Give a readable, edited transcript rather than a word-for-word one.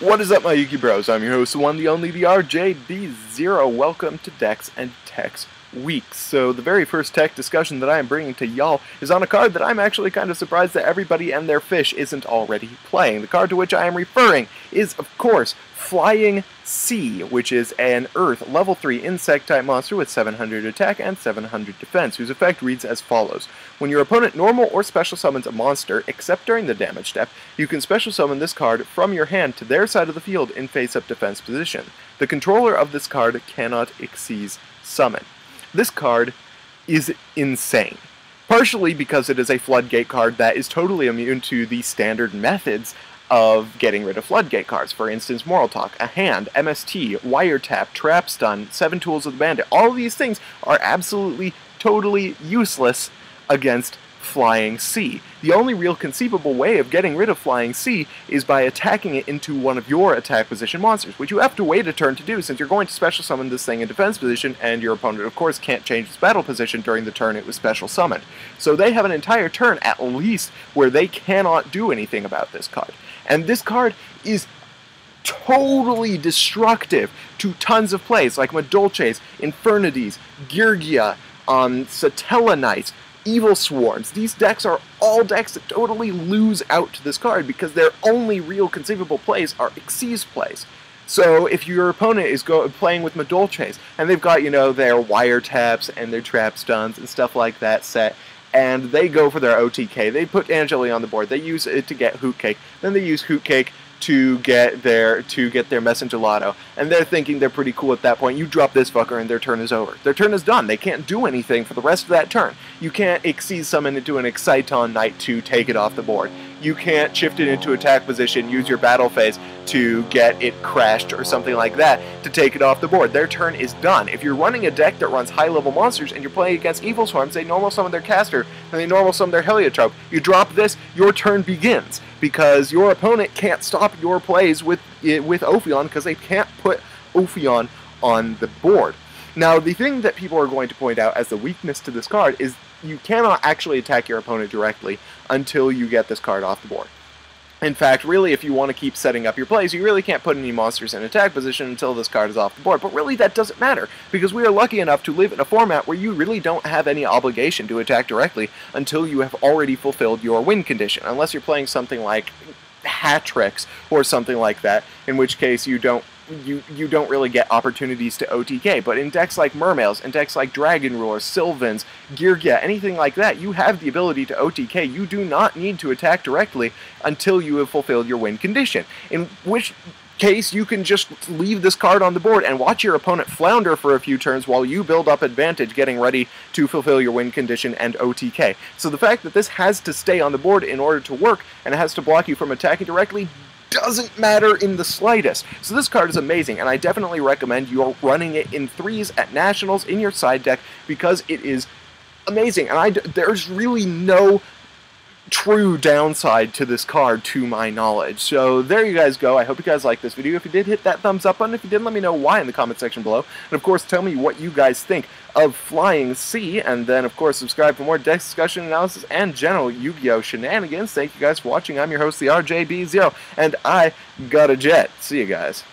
What is up, my Yuki Bros? I'm your host, the one, the only, the RJB0. Welcome to Decks and Techs Week. So the very first tech discussion that I am bringing to y'all is on a card that I'm actually kind of surprised that everybody and their fish isn't already playing. The card to which I am referring is, of course, Flying Sea, which is an Earth level 3 insect-type monster with 700 attack and 700 defense, whose effect reads as follows. When your opponent normal or special summons a monster, except during the damage step, you can special summon this card from your hand to their side of the field in face-up defense position. The controller of this card cannot exceed summon. This card is insane. Partially because it is a Floodgate card that is totally immune to the standard methods of getting rid of Floodgate cards. For instance, Moral Talk, a hand, MST, Wiretap, Trap Stun, 7 Tools of the Bandit. All of these things are absolutely, totally useless against Flying Sea. The only real conceivable way of getting rid of Flying Sea is by attacking it into one of your attack position monsters, which you have to wait a turn to do since you're going to special summon this thing in defense position, and your opponent, of course, can't change its battle position during the turn it was special summoned. So they have an entire turn, at least, where they cannot do anything about this card. And this card is totally destructive to tons of plays, like Madolches, Infernities, Girgia, Satella Knights, Evil Swarms. These decks are all decks that totally lose out to this card because their only real conceivable plays are Xyz plays. So if your opponent is playing with Madolches, and they've got, their Wiretaps and their Trap Stuns and stuff like that set, and they go for their OTK, they put Angeli on the board, they use it to get Hootcake, then they use Hootcake to get their Messengelado, and they're thinking they're pretty cool at that point. You drop this fucker and their turn is over. Their turn is done. They can't do anything for the rest of that turn. You can't Xyz summon into an Exciton Knight to take it off the board. You can't shift it into attack position, use your battle phase to get it crashed or something like that to take it off the board. Their turn is done. If you're running a deck that runs high-level monsters and you're playing against Evil Swarms, they normal summon their caster and they normal summon their Heliotrope. You drop this, your turn begins, because your opponent can't stop your plays with Ophion because they can't put Ophion on the board. Now, the thing that people are going to point out as the weakness to this card is you cannot actually attack your opponent directly until you get this card off the board. In fact, really, if you want to keep setting up your plays, you really can't put any monsters in attack position until this card is off the board. But really, that doesn't matter, because we are lucky enough to live in a format where you really don't have any obligation to attack directly until you have already fulfilled your win condition, unless you're playing something like Hatrix or something like that, in which case you don't really get opportunities to OTK. But in decks like Mermails, in decks like Dragon Ruler, Sylvans, Girgia, anything like that, you have the ability to OTK. You do not need to attack directly until you have fulfilled your win condition, in which case you can just leave this card on the board and watch your opponent flounder for a few turns while you build up advantage getting ready to fulfill your win condition and OTK. So the fact that this has to stay on the board in order to work and it has to block you from attacking directly doesn't matter in the slightest. So this card is amazing, and I definitely recommend you running it in 3s at Nationals in your side deck because it is amazing, and there's really no true downside to this card to my knowledge. So there you guys go. I hope you guys liked this video. If you did, hit that thumbs up button. If you didn't, let me know why in the comment section below. And of course, tell me what you guys think of Flying Sea, and then of course subscribe for more deck discussion, analysis, and general Yu-Gi-Oh! Shenanigans. Thank you guys for watching. I'm your host, the RJB0, and I got a jet. See you guys.